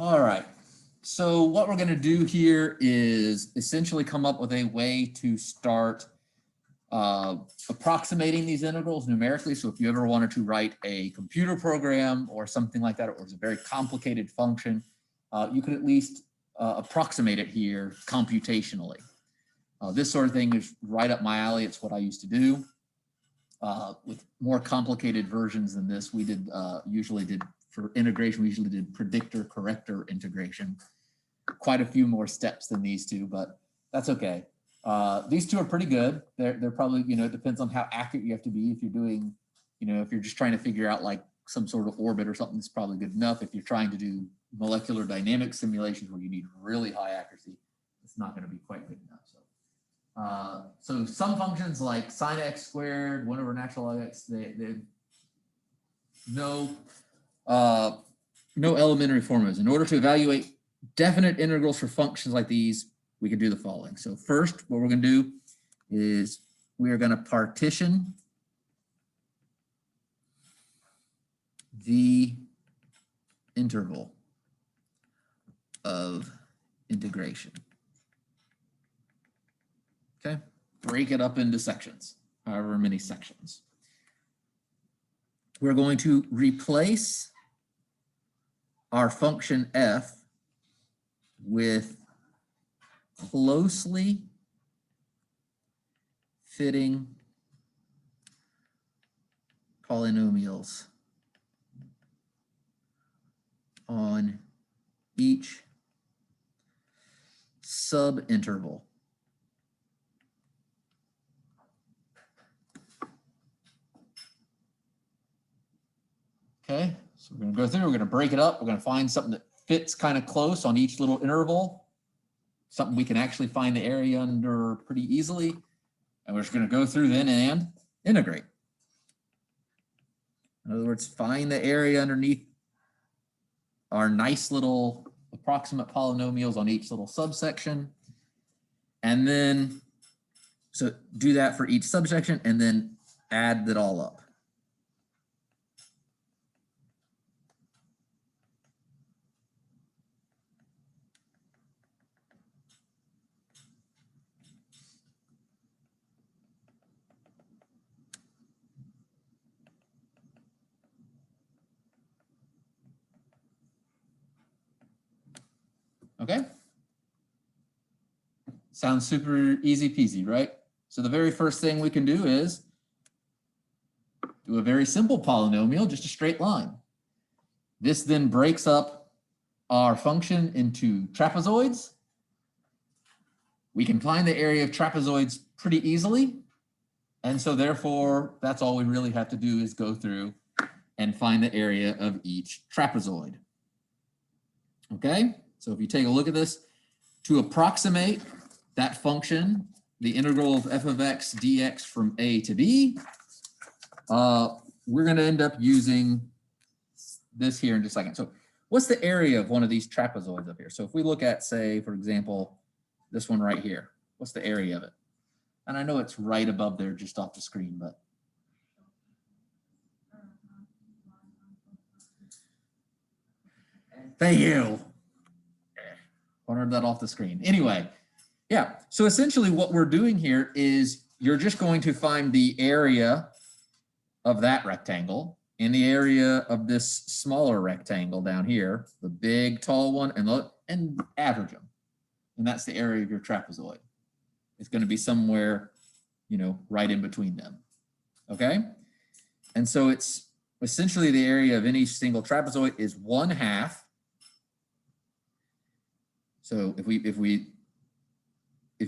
All right. So what we're going to do here is essentially come up with a way to start approximating these integrals numerically. So if you ever wanted to write a computer program or something like that, or it's a very complicated function, you could at least approximate it here computationally. This sort of thing is right up my alley. It's what I used to do. With more complicated versions than this, we did usually did for integration, we usually did predictor corrector integration. Quite a few more steps than these two, but that's okay. These two are pretty good. They're probably, you know, it depends on how accurate you have to be. If you're doing, you know, if you're just trying to figure out like some sort of orbit or something, it's probably good enough. If you're trying to do molecular dynamic simulations where you need really high accuracy, it's not going to be quite good enough. So some functions like sine x squared, 1 over natural log x, they no elementary formulas. In order to evaluate definite integrals for functions like these, we can do the following. So first, what we're going to do is we are going to partition the interval of integration. Okay, break it up into sections, however many sections. We're going to replace our function f with closely fitting polynomials on each subinterval. Okay, so we're going to go through, we're going to break it up. We're going to find something that fits kind of close on each little interval, something we can actually find the area under pretty easily. And we're just going to go through then and integrate. In other words, find the area underneath our nice little approximate polynomials on each little subsection. And then, so do that for each subsection and then add that all up. Okay. Sounds super easy peasy, right? So the very first thing we can do is do a very simple polynomial, just a straight line. This then breaks up our function into trapezoids. We can find the area of trapezoids pretty easily. And so therefore, that's all we really have to do is go through and find the area of each trapezoid. Okay, so if you take a look at this, to approximate that function, the integral of f of x dx from a to b, we're going to end up using this here in just a second. So what's the area of one of these trapezoids up here? So if we look at, say, for example, this one right here, what's the area of it? And I know it's right above there just off the screen, but. Thank you. Wanted that off the screen. Anyway, yeah, so essentially what we're doing here is you're just going to find the area of that rectangle and the area of this smaller rectangle down here, the big tall one, and average them. And that's the area of your trapezoid. It's going to be somewhere, you know, right in between them. Okay? And so it's essentially the area of any single trapezoid is 1/2. So if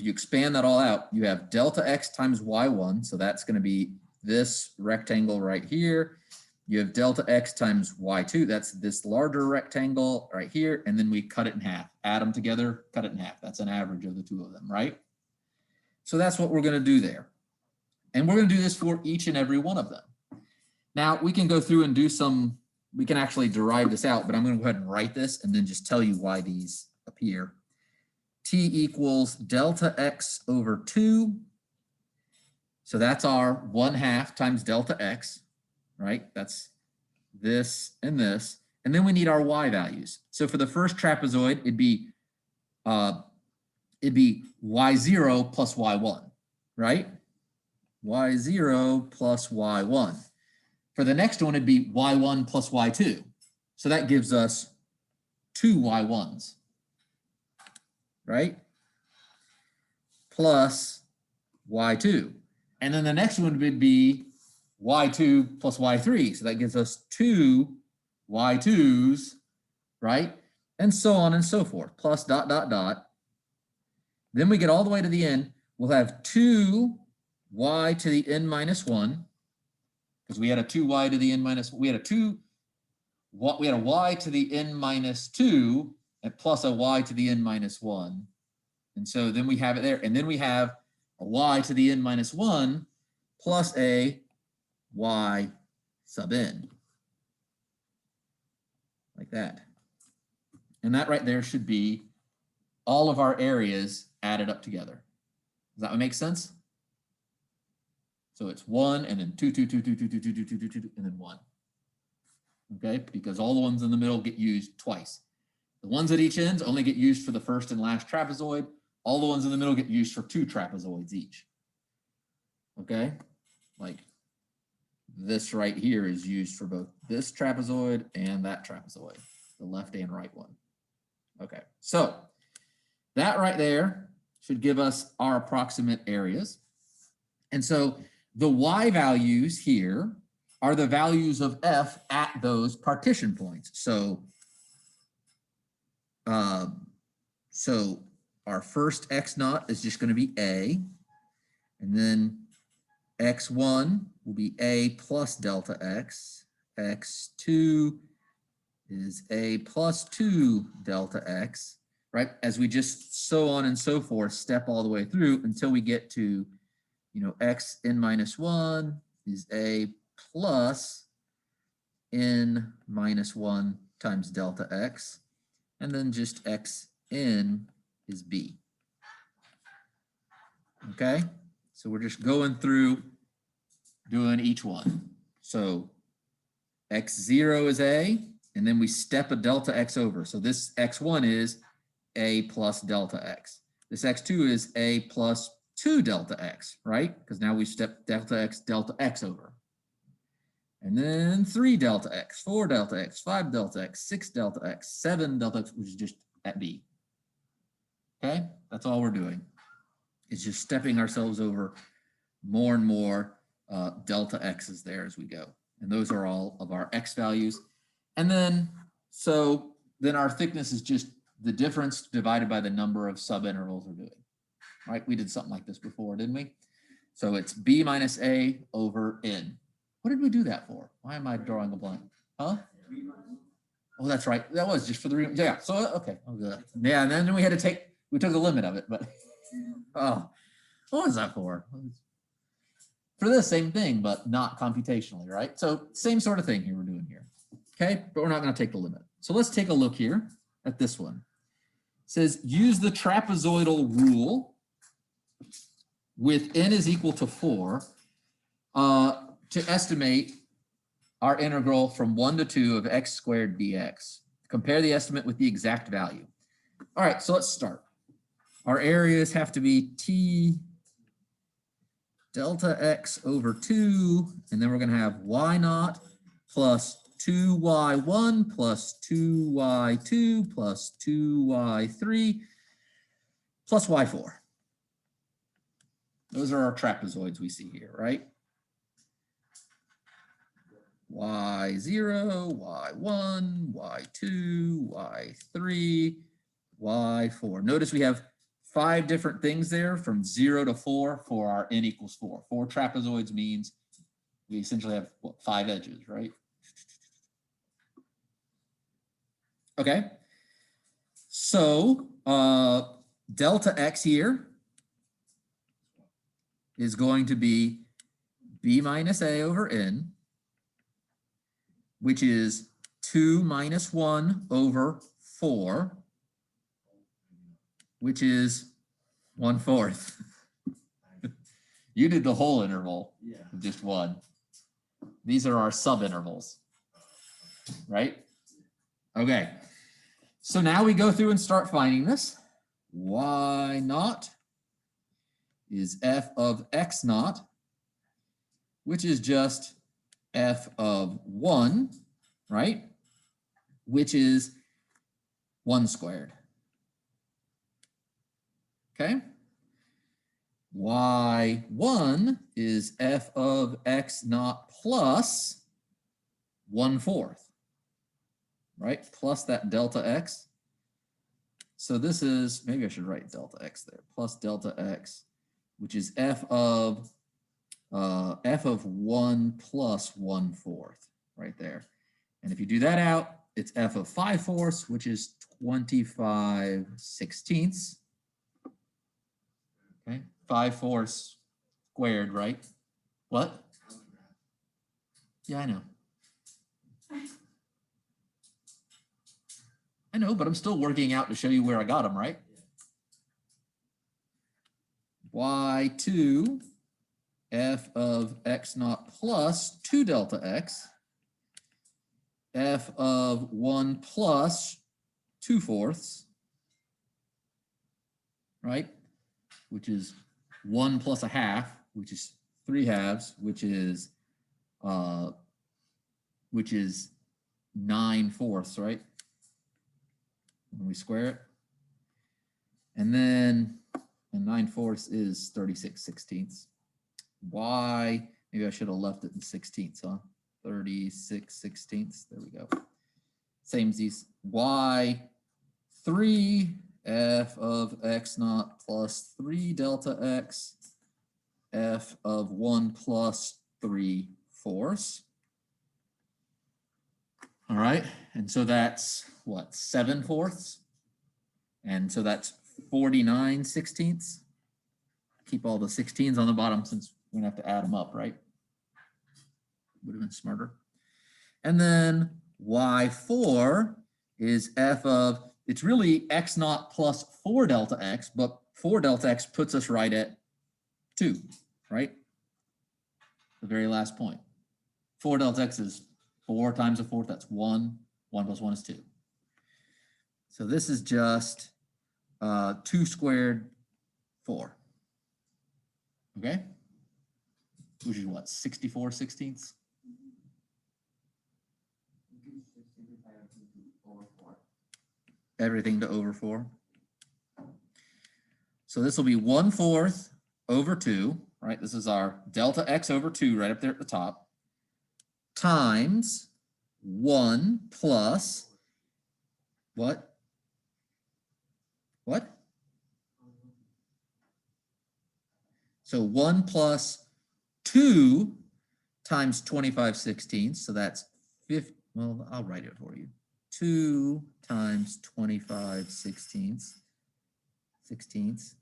you expand that all out, you have delta x times y1. So that's going to be this rectangle right here. You have delta x times y2. That's this larger rectangle right here. And then we cut it in half. Add them together, cut it in half. That's an average of the two of them, right? So that's what we're going to do there. And we're going to do this for each and every one of them. Now, we can go through and do some, we can actually derive this out, but I'm going to go ahead and write this and then just tell you why these appear. T equals delta x over 2. So that's our 1/2 times delta x, right? That's this and this. And then we need our y values. So for the first trapezoid, it'd be y0 plus y1, right? y0 plus y1. For the next one, it'd be y1 plus y2. So that gives us 2 y1s, right? Plus y2. And then the next one would be y2 plus y3. So that gives us 2 y2s, right? And so on and so forth, plus dot, dot, dot. Then we get all the way to the end. We'll have 2 y to the n minus 1, because we had a 2y to the n minus, we had a y to the n minus 2 and plus a y to the n minus 1. And so then we have it there. And then we have a y to the n minus 1 plus a y sub n. Like that. And that right there should be all of our areas added up together. Does that make sense? So it's 1 and then 2, 2, 2, 2, 2, 2, 2, 2, 2, 2, 2, and then 1. Okay, because all the ones in the middle get used twice. The ones at each ends only get used for the first and last trapezoid. All the ones in the middle get used for 2 trapezoids each. Okay, like this right here is used for both this trapezoid and that trapezoid, the left and right one. Okay, so that right there should give us our approximate areas. And so the y values here are the values of f at those partition points. So, so our first x naught is just going to be a, and then x1 will be a plus delta x, x2 is a plus 2 delta x, right? As we just so on and so forth, step all the way through until we get to, x n minus 1 is a plus n minus 1 times delta x, and then just x n is b. Okay, so we're just going through doing each one. So x0 is a, and then we step a delta x over. So this x1 is a plus delta x. This x2 is a plus 2 delta x, right? Because now we step delta x over. And then 3 delta x, 4 delta x, 5 delta x, 6 delta x, 7 delta x, which is just at b. Okay, that's all we're doing. It's just stepping ourselves over more and more delta x's there as we go. And those are all of our x values. And then, so then our thickness is just the difference divided by the number of subintervals we're doing. Right? We did something like this before, didn't we? So it's b minus a over n. What did we do that for? Why am I drawing a blank? Huh? Oh, that's right. That was just for the, yeah. So, okay. Oh, good. Yeah, and then we took the limit of it, but, oh, what was that for? For the same thing, but not computationally, right? So same sort of thing here we're doing here. Okay, but we're not going to take the limit. So let's take a look here at this one. It says use the trapezoidal rule with n is equal to 4 to estimate our integral from 1 to 2 of x squared dx. Compare the estimate with the exact value. All right, so let's start. Our areas have to be t delta x over 2, and then we're going to have y naught plus 2y1 plus 2y2 plus 2y3 plus y4. Those are our trapezoids we see here, right? y0, y1, y2, y3, y4. Notice we have 5 different things there from 0 to 4 for our n equals 4. 4 trapezoids means we essentially have, what, 5 edges, right? Okay. So delta x here is going to be b minus a over n, which is 2 minus 1 over 4, which is 1/4. You did the whole interval, yeah, with just 1. These are our subintervals, right? Okay, so now we go through and start finding this. Y naught is f of x naught, which is just f of 1, right? Which is 1 squared. Okay? Y1 is f of x naught plus 1/4, right? Plus that delta x. So this is, maybe I should write delta x there, plus delta x, which is f of 1 plus 1/4 right there. And if you do that out, it's f of 5/4, which is 25/16. Okay, 5/4 squared, right? What? Yeah, I know. I know, but I'm still working out to show you where I got them, right? Y2 f of x naught plus 2 delta x, f of 1 plus 2/4, right? Which is 1 plus a half, which is 3/2, which is 9/4, right? When we square it. And then 9/4 is 36/16. Y, maybe I should have left it in 16ths, huh? 36/16. There we go. Same as these. Y3 f of x naught plus 3 delta x, f of 1 plus 3/4. All right, and so that's what, 7/4? And so that's 49/16. Keep all the 16s on the bottom since we're gonna have to add them up, right? Would have been smarter. And then Y4 is f of, it's really x naught plus 4 delta x, but 4 delta x puts us right at 2, right? The very last point. 4 delta x is 4 times a fourth, that's 1. 1 plus 1 is 2. So this is just 2 squared 4. Okay? Which is what, 64/16? Everything to over 4. So this will be 1/4 over 2, right? This is our delta x over 2 right up there at the top, times 1 plus what? What? So 1 plus 2 times 25/16. So that's 50. Well, I'll write it for you. 2 times 25/16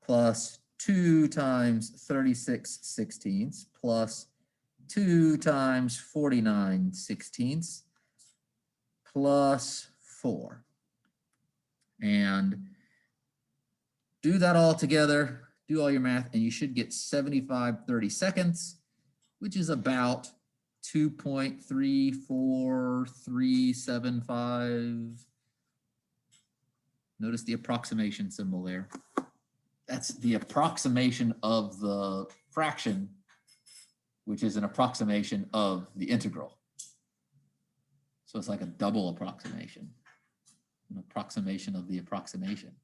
plus 2 times 36/16 plus 2 times 49/16 plus 4. And do that all together, do all your math, and you should get 75/32, which is about 2.34375. Notice the approximation symbol there. That's the approximation of the fraction, which is an approximation of the integral. So it's like a double approximation, an approximation of the approximation.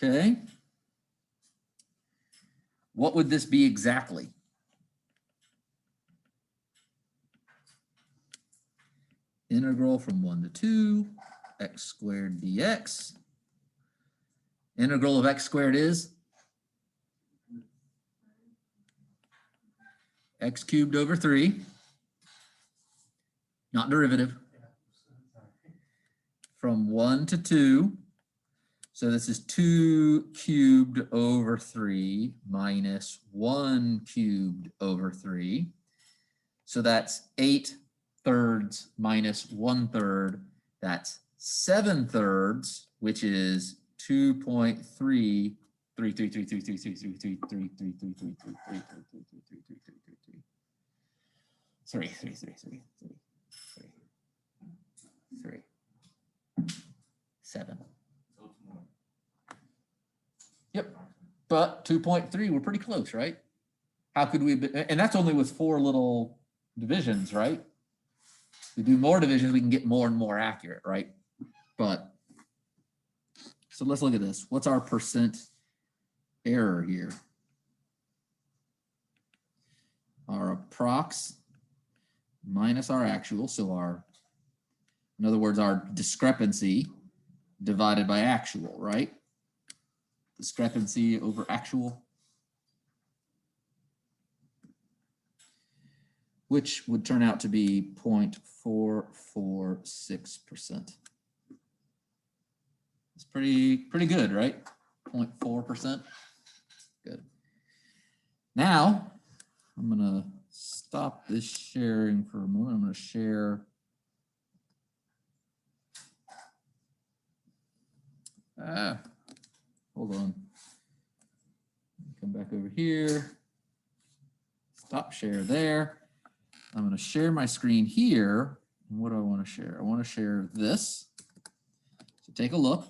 Okay. What would this be exactly? Integral from 1 to 2, x squared dx. Integral of x squared is x cubed over 3, not derivative, from 1 to 2. So this is 2 cubed over 3 minus 1 cubed over 3. So that's 8/3 minus 1/3. That's 7/3, which is 2.3 3, 3, 3, 3, 3, 3, 3, 3, 3, 3, 3, 3, 3, 3, 3, 3, 3, 3, 3, 3, 3, 7. Yep, but 2.3, we're pretty close, right? How could we, and that's only with 4 little divisions, right? If we do more divisions, we can get more and more accurate, right? But, so let's look at this. What's our percent error here? Our approx minus our actual, so our, in other words, our discrepancy divided by actual, right? Discrepancy over actual, which would turn out to be 0.446%. It's pretty good, right? 0.4%. Good. Now, I'm gonna stop this sharing for a moment. I'm gonna share. Hold on. Come back over here. Stop share there. I'm going to share my screen here. What do I want to share? I want to share this. So take a look.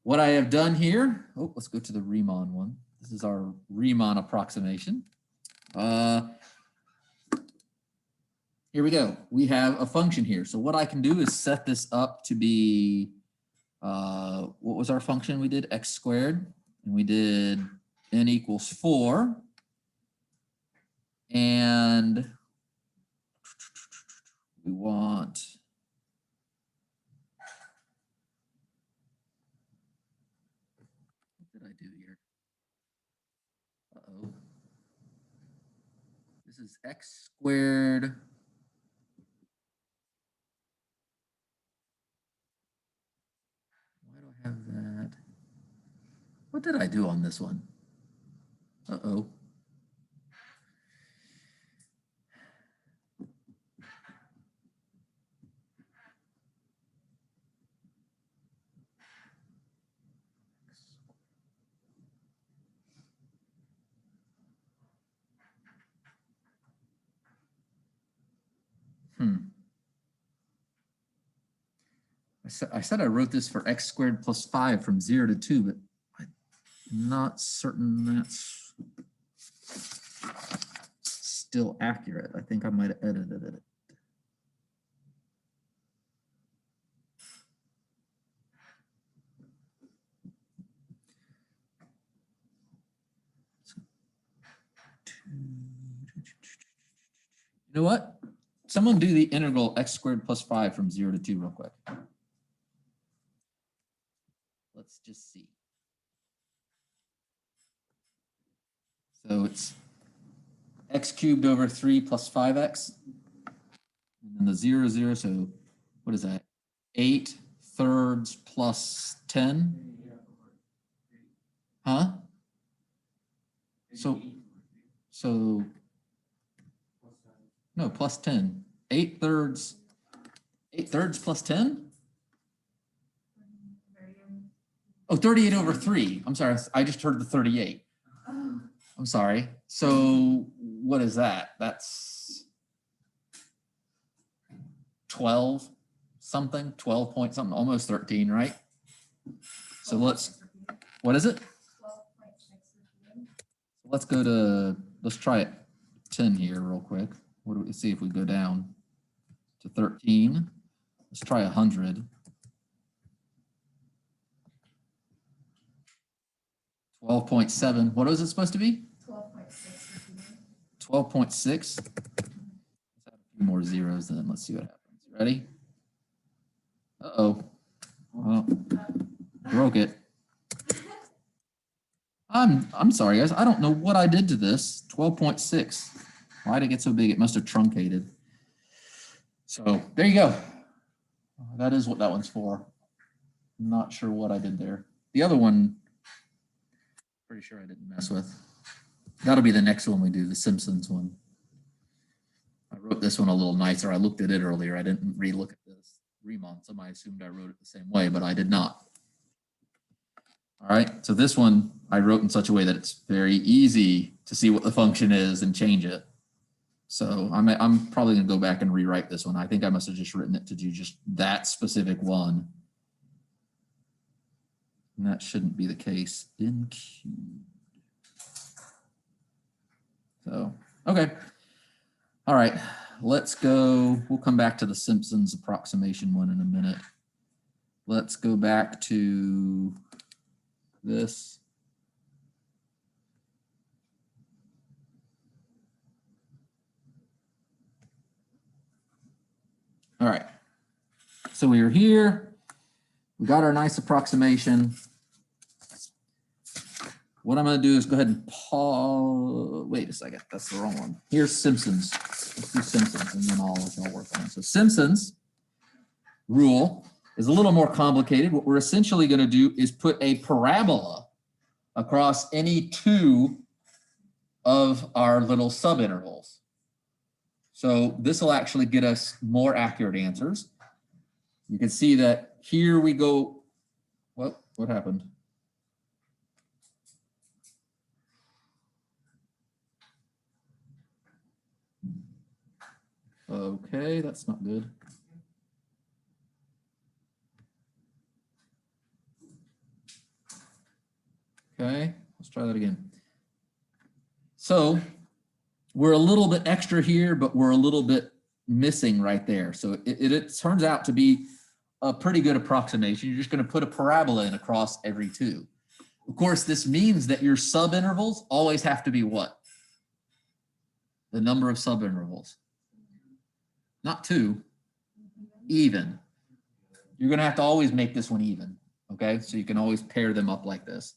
What I have done here. Oh, let's go to the Riemann one. This is our Riemann approximation. Here we go. We have a function here. So what I can do is set this up to be, what was our function we did? X squared. And we did n equals 4. And we want what did I do here? Uh-oh. This is x squared why do I have that? What did I do on this one? Uh-oh. I said I wrote this for x squared plus 5 from 0 to 2, but I'm not certain that's still accurate. I think I might have edited it. You know what? Someone do the integral x squared plus 5 from 0 to 2 real quick. Let's just see. So it's x cubed over 3 plus 5x. And then the 0, 0, so what is that? 8/3 plus 10? Huh? So no, plus 10. 8/3 plus 10? Oh, 38 over 3. I'm sorry, I just heard the 38. I'm sorry. So what is that? That's 12 something, 12 point something, almost 13, right? So let's, what is it? Let's go to, let's try it 10 here real quick. What do we see if we go down to 13? Let's try 100. 12.7. What was it supposed to be? 12.6. 12.6. Let's add a few more zeros then. Let's see what happens. Ready? Uh-oh. Well, broke it. I'm sorry, guys. I don't know what I did to this. 12.6. Why did it get so big? It must have truncated. So there you go. That is what that one's for. I'm not sure what I did there. The other one, pretty sure I didn't mess with. That'll be the next one we do, the Simpsons one. I wrote this one a little nicer. I looked at it earlier. I didn't re-look at this Riemann. Somebody assumed I wrote it the same way, but I did not. All right, so this one, I wrote in such a way that it's very easy to see what the function is and change it. So I'm probably going to go back and rewrite this one. I think I must have just written it to do just that specific one. And that shouldn't be the case in Q. So, okay. All right, let's go. We'll come back to the Simpsons approximation one in a minute. Let's go back to this. All right, so we are here. We got our nice approximation. What I'm going to do is go ahead and pause. Wait a second, that's the wrong one. Here's Simpsons. Let's do Simpsons, and then I'll work on it. So Simpsons rule is a little more complicated. What we're essentially going to do is put a parabola across any two of our little subintervals. So this will actually get us more accurate answers. You can see that here we go. What happened? Okay, that's not good. Okay, let's try that again. So we're a little bit extra here, but we're a little bit missing right there. So it turns out to be a pretty good approximation. You're just going to put a parabola in across every two. Of course, this means that your subintervals always have to be what? The number of subintervals. Not two, even. You're going to have to always make this one even, okay? So you can always pair them up like this.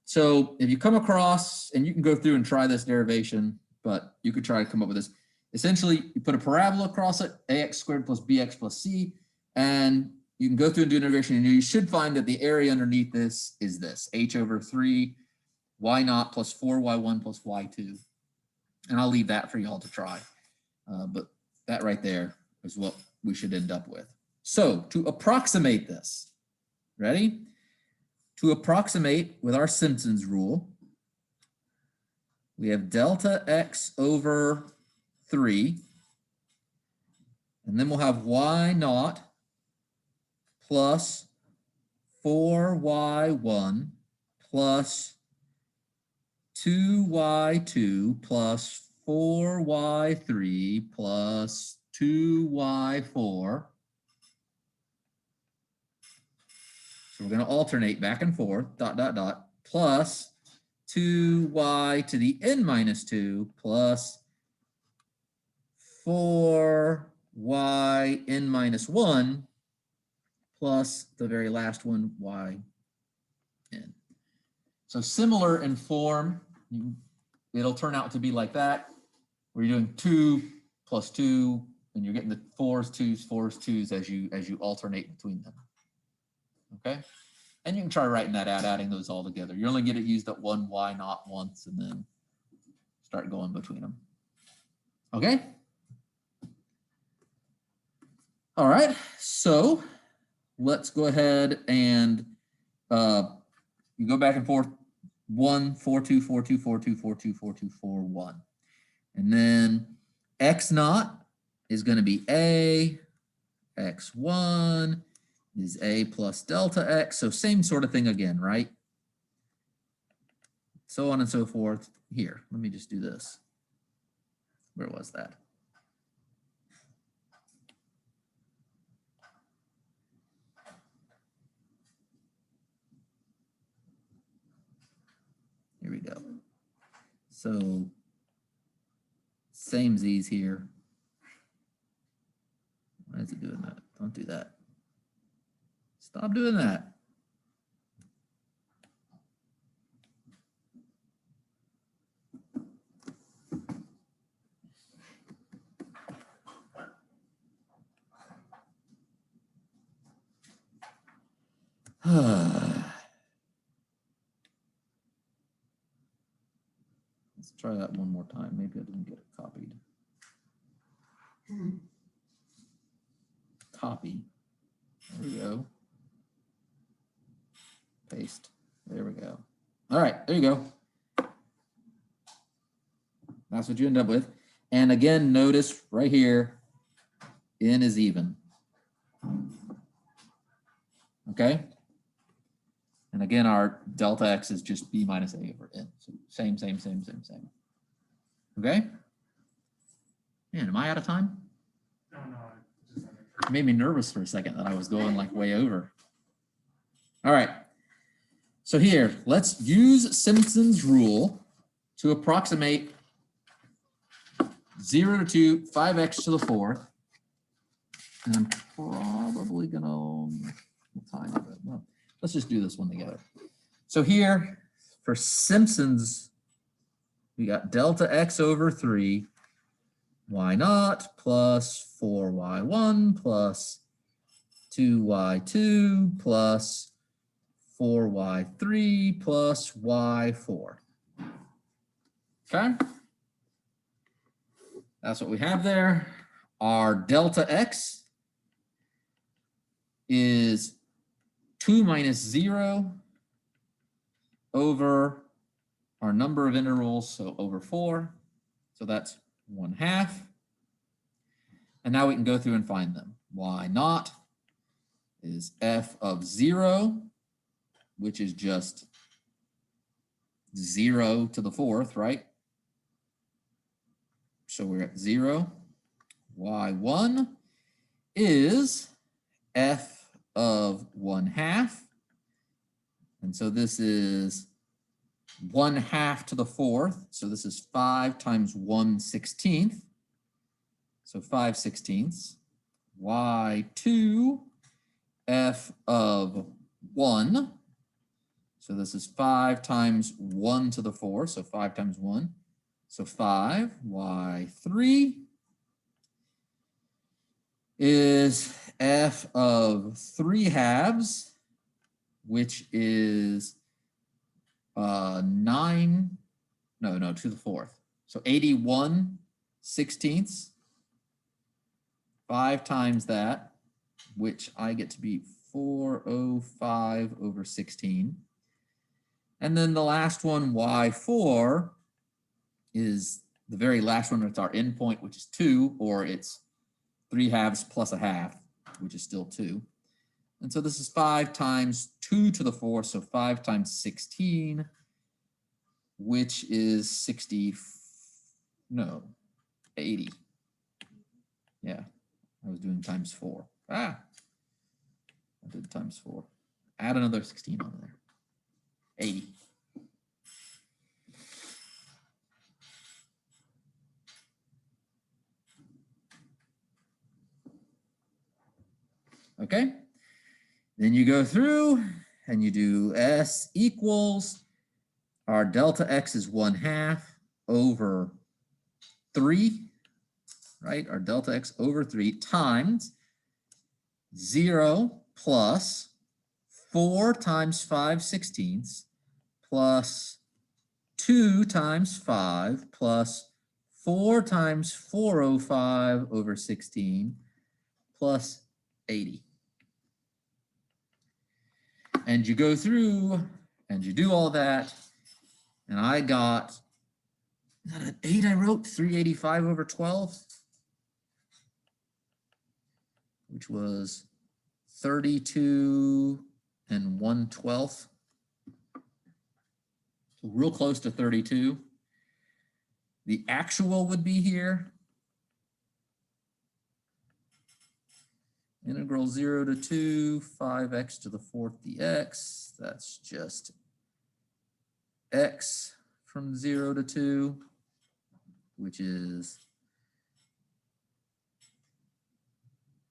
So if you come across, and you can go through and try this derivation, but you could try to come up with this. Essentially, you put a parabola across it, ax squared plus bx plus c, and you can go through and do integration, and you should find that the area underneath this is this, h over 3 y naught plus 4y1 plus y2. And I'll leave that for y'all to try. But that right there is what we should end up with. So to approximate this, ready? To approximate with our Simpsons rule, we have delta x over 3, and then we'll have y naught plus 4y1 plus 2y2 plus 4y3 plus 2y4. So we're going to alternate back and forth, dot, dot, dot, plus 2y to the n minus 2 plus 4y n minus 1 plus the very last one, y n. So similar in form, it'll turn out to be like that, where you're doing 2 plus 2, and you're getting the 4's, 2's, 4's, 2's as you alternate between them. Okay? And you can try writing that out, adding those all together. You're only going to use that one y naught once, and then start going between them. Okay? All right, so let's go ahead and you go back and forth. 1, 4, 2, 4, 2, 4, 2, 4, 2, 4, 2, 4, 1. And then x naught is going to be a, x1 is a plus delta x. So same sort of thing again, right? So on and so forth. Here, let me just do this. Where was that? Here we go. So same z's here. Why is it doing that? Don't do that. Stop doing that. Let's try that one more time. Maybe I didn't get it copied. Copy. There we go. Paste. There we go. All right, there you go. That's what you end up with. And again, notice right here, n is even. Okay? And again, our delta x is just b minus a over n. So same. Okay? Man, am I out of time? No. It made me nervous for a second that I was going like way over. All right. So here, let's use Simpsons rule to approximate 0 to 2, 5x to the 4th. And I'm probably going to, well, let's just do this one together. So here, for Simpsons, we got delta x over 3, y naught plus 4y1 plus 2y2 plus 4y3 plus y4. Okay? That's what we have there. Our delta x is 2 minus 0 over our number of intervals, so over 4. So that's 1/2. And now we can go through and find them. Y naught is f of 0, which is just 0 to the 4th, right? So we're at 0. Y1 is f of 1/2. And so this is 1/2 to the 4th. So this is 5 times 1/16. So 5/16. Y2, f of 1. So this is 5 times 1 to the 4. So 5 times 1. So 5. Y3 is f of 3/2, which is 9, no, to the 4th. So 81/16. 5 times that, which I get to be 405 over 16. And then the last one, y4, is the very last one. It's our endpoint, which is 2, or it's 3/2 plus 1/2, which is still 2. And so this is 5 times 2 to the 4, so 5 times 16, which is 80. Yeah, I was doing times 4. I did times 4. Add another 16 on there. 80. Okay. Then you go through and you do S equals, our delta x is 1/2 over 3, right? Our delta x over 3 times 0 plus 4 times 5/16 plus 2 times 5 plus 4 times 405 over 16 plus 80. And you go through and you do all that. And I got, is that an 8 I wrote? 385 over 12, which was 32 and 1/12. So real close to 32. The actual would be here. Integral 0 to 2, 5x to the 4th dx. That's just x from 0 to 2, which is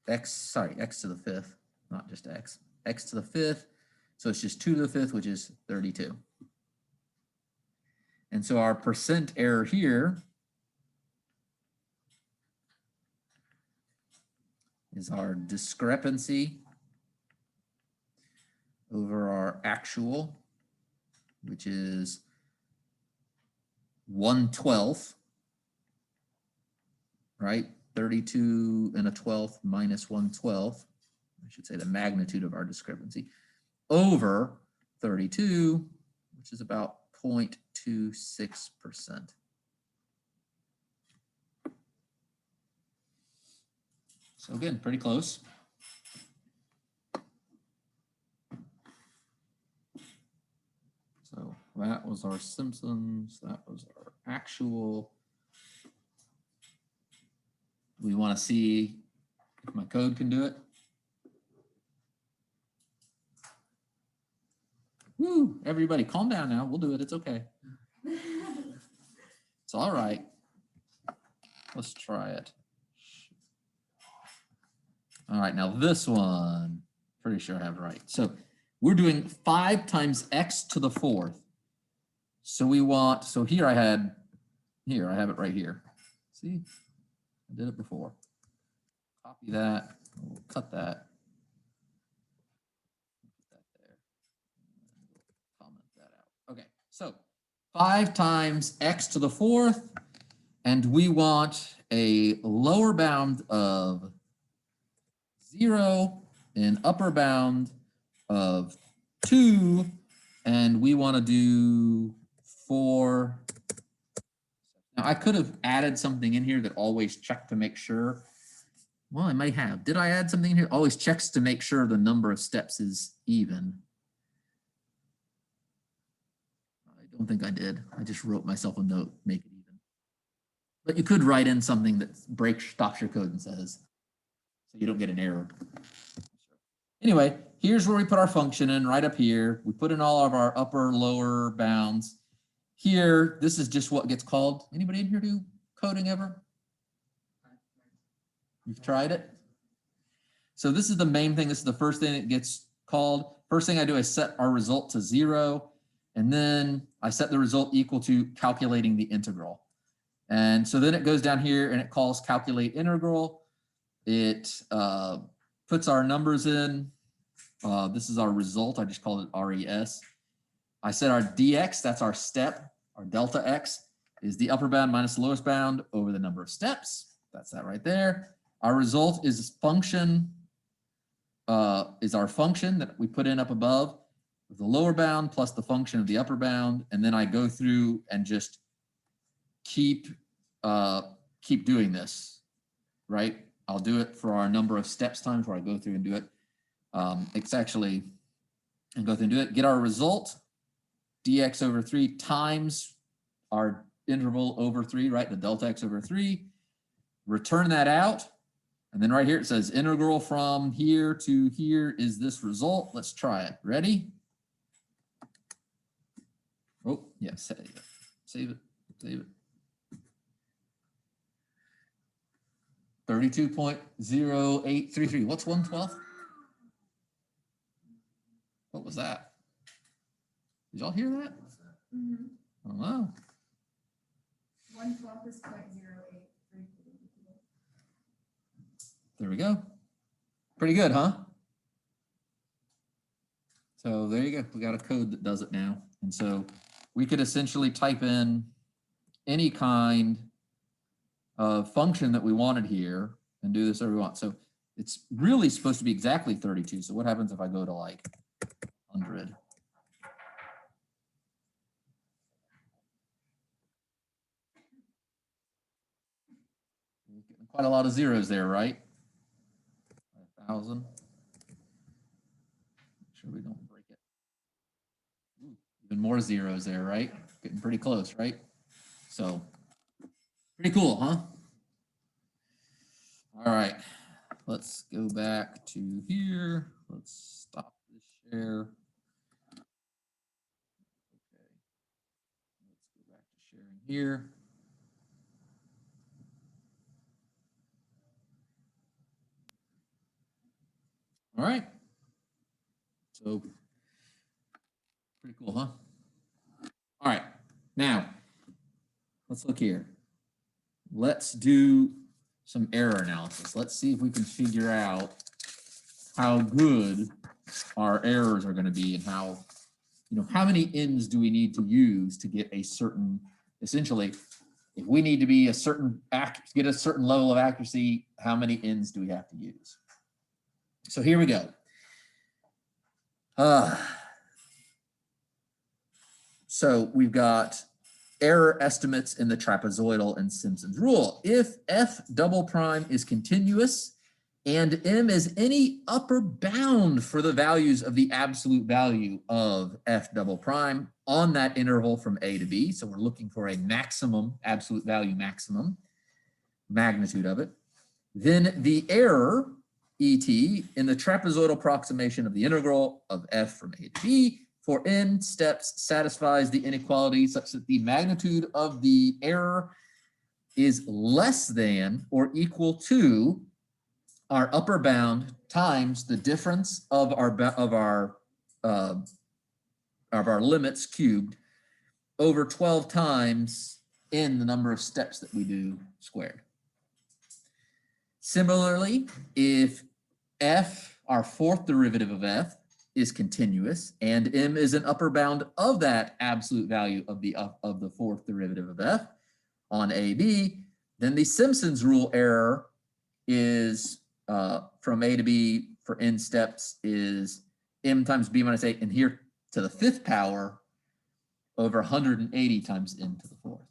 x to the 5th, not just x to the 5th. So it's just 2 to the 5th, which is 32. And so our percent error here is our discrepancy over our actual, which is 1/12, right? 32 and a 12th minus 1/12. I should say the magnitude of our discrepancy over 32, which is about 0.26%. So again, pretty close. So that was our Simpsons, that was our actual. We want to see if my code can do it. Woo, everybody calm down now. We'll do it. It's okay. It's all right. Let's try it. All right, now this one, pretty sure I have it right. So we're doing 5 times x to the 4th. So we want, so here I have it right here. See, I did it before. Copy that, we'll cut that. Put that there. We'll comment that out. Okay, so 5 times x to the 4th, and we want a lower bound of 0, an upper bound of 2, and we want to do 4. Now I could have added something in here that always checked to make sure. Well, I may have. Did I add something in here? Always checks to make sure the number of steps is even. I don't think I did. I just wrote myself a note, make it even. But you could write in something that stops your code and says, so you don't get an error. Anyway, here's where we put our function in, right up here. We put in all of our upper, lower bounds. Here, this is just what gets called. Anybody in here do coding ever? You've tried it? So this is the main thing. This is the first thing that gets called. First thing I do is set our result to 0. And then I set the result equal to calculating the integral. And so then it goes down here and it calls calculate integral. It puts our numbers in. This is our result. I just called it RES. I set our dx, that's our step. Our delta x is the upper bound minus the lowest bound over the number of steps. That's that right there. Our result is function, is our function that we put in up above with the lower bound plus the function of the upper bound. And then I go through and just keep doing this, right? I'll do it for our number of steps times where I go through and do it. It's actually, and go through and do it, get our result, dx over 3 times our interval over 3, right? The delta x over 3, return that out. And then right here, it says integral from here to here is this result. Let's try it. Ready? Oh, yeah, save it, save it, save it. 32.0833. What's 1/12? What was that? Did y'all hear that? Mm-hmm. I don't know. 1/12 is 0.0833. There we go. Pretty good, huh? So there you go. We got a code that does it now. And so we could essentially type in any kind of function that we wanted here and do this whatever we want. So it's really supposed to be exactly 32. So what happens if I go to like 100? Quite a lot of zeros there, right? 1,000. Make sure we don't break it. Ooh, even more zeros there, right? Getting pretty close, right? So pretty cool, huh? All right, let's go back to here. Let's stop this share. Okay, let's go back to sharing here. All right. So pretty cool, huh? All right. Now, let's look here. Let's do some error analysis. Let's see if we can figure out how good our errors are going to be and how, how many ins do we need to use to get a certain, essentially, if we need to be a certain, get a certain level of accuracy, how many ins do we have to use? So here we go. So we've got error estimates in the trapezoidal and Simpsons rule. If f double prime is continuous and m is any upper bound for the values of the absolute value of f double prime on that interval from a to b, so we're looking for a maximum, absolute value maximum, magnitude of it, then the error et in the trapezoidal approximation of the integral of f from a to b for n steps satisfies the inequality such that the magnitude of the error is less than or equal to our upper bound times the difference of our limits cubed over 12 times in the number of steps that we do squared. Similarly, if f, our fourth derivative of f, is continuous and m is an upper bound of that absolute value of the fourth derivative of f on AB, then the Simpsons rule error is from a to b for n steps is m times b minus a, and here to the fifth power over 180 times n to the fourth.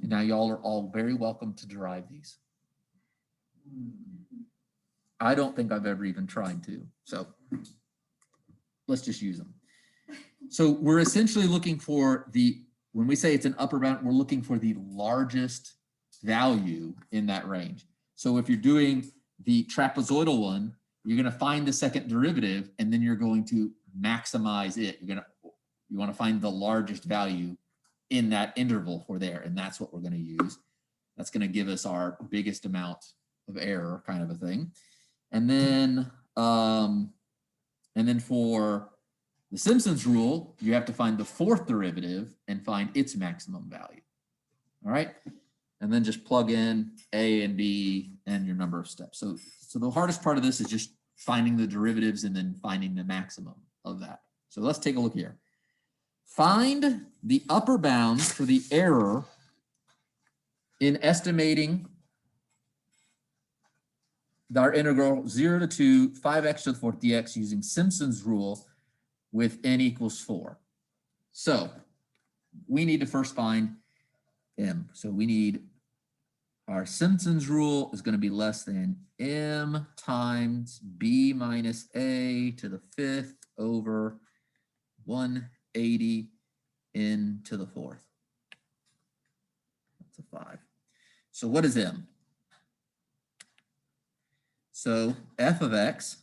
And now y'all are all very welcome to derive these. I don't think I've ever even tried to, so let's just use them. So we're essentially looking for when we say it's an upper bound, we're looking for the largest value in that range. So if you're doing the trapezoidal one, you're going to find the second derivative and then you're going to maximize it. You want to find the largest value in that interval for there, and that's what we're going to use. That's going to give us our biggest amount of error, kind of a thing. And then for the Simpsons rule, you have to find the fourth derivative and find its maximum value. All right, and then just plug in a and b and your number of steps. So the hardest part of this is just finding the derivatives and then finding the maximum of that. So let's take a look here. Find the upper bound for the error in estimating our integral 0 to 2 5x to the fourth dx using Simpsons rule with n equals 4. So we need to first find m. So we need our Simpsons rule is going to be less than m times b minus a to the fifth over 180 n to the fourth. That's a 5. So what is m? So f of x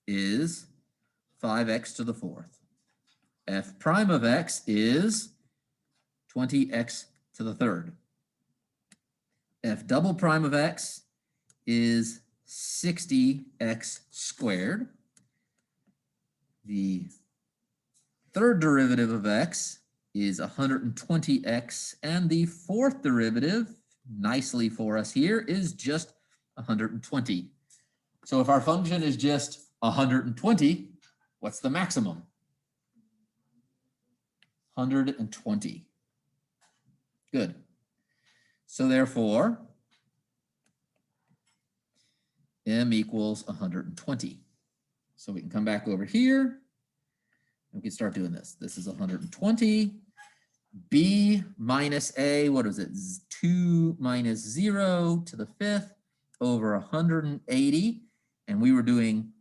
is 5x to the fourth. F prime of x is 20x to the third. F double prime of x is 60x squared. The third derivative of x is 120x, and the fourth derivative, nicely for us here, is just 120. So if our function is just 120, what's the maximum? 120. Good. So therefore, m equals 120. So we can come back over here and we can start doing this. This is 120. B minus a, what is it? 2 minus 0 to the fifth over 180. And we were doing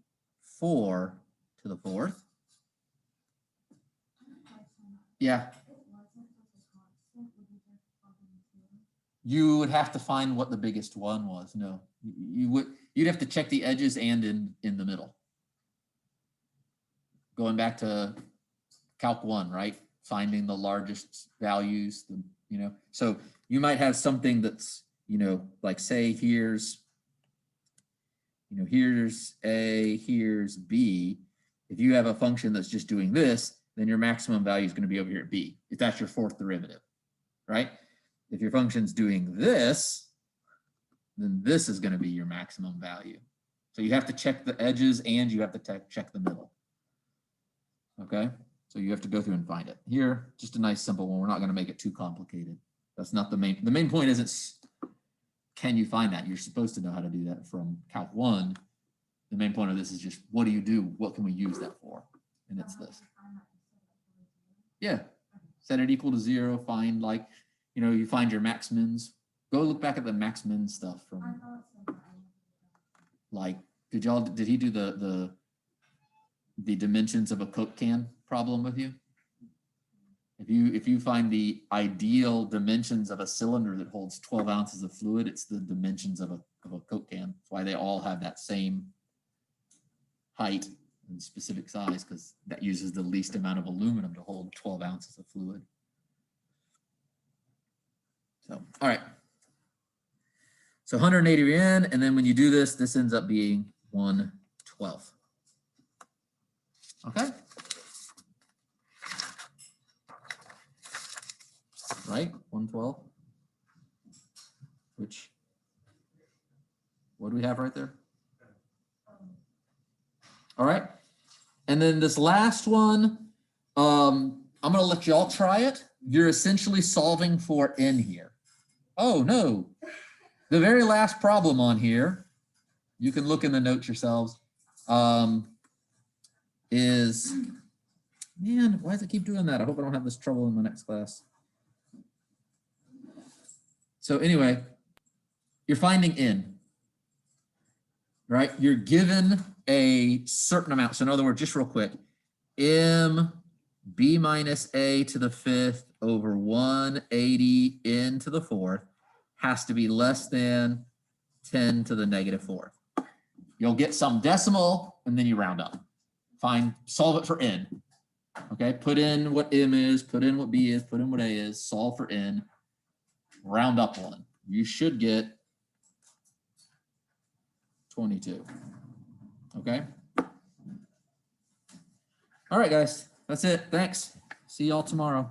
4 to the fourth. Yeah. You would have to find what the biggest one was. No, you'd have to check the edges and in the middle. Going back to Calc 1, right? Finding the largest values, so you might have something that's, like say here's A, here's B. If you have a function that's just doing this, then your maximum value is going to be over here at B, if that's your fourth derivative, right? If your function's doing this, then this is going to be your maximum value. So you have to check the edges and you have to check the middle. Okay, so you have to go through and find it. Here, just a nice simple one. We're not going to make it too complicated. That's not the main point isn't can you find that? You're supposed to know how to do that from Calc 1. The main point of this is just what do you do? What can we use that for? And it's this. Yeah, set it equal to 0, find like, you know, you find your max mins. Go look back at the max min stuff from like, did he do the dimensions of a Coke can problem with you? If you find the ideal dimensions of a cylinder that holds 12 ounces of fluid, it's the dimensions of a Coke can. That's why they all have that same height and specific size, because that uses the least amount of aluminum to hold 12 ounces of fluid. So, all right. So 180 you're in, and then when you do this, this ends up being 1/12. Okay. Right, 1/12. Which, what do we have right there? All right. And then this last one, I'm going to let y'all try it. You're essentially solving for n here. Oh, no. The very last problem on here, you can look in the notes yourselves, is, man, why does it keep doing that? I hope I don't have this trouble in my next class. So anyway, you're finding n, right? You're given a certain amount. So in other words, just real quick, m b minus a to the 5th over 180 n to the 4th has to be less than 10 to the negative 4th. You'll get some decimal and then you round up. Fine, solve it for n. Okay, put in what m is, put in what b is, put in what a is, solve for n, round up one. You should get 22. Okay. All right, guys, that's it. Thanks. See y'all tomorrow.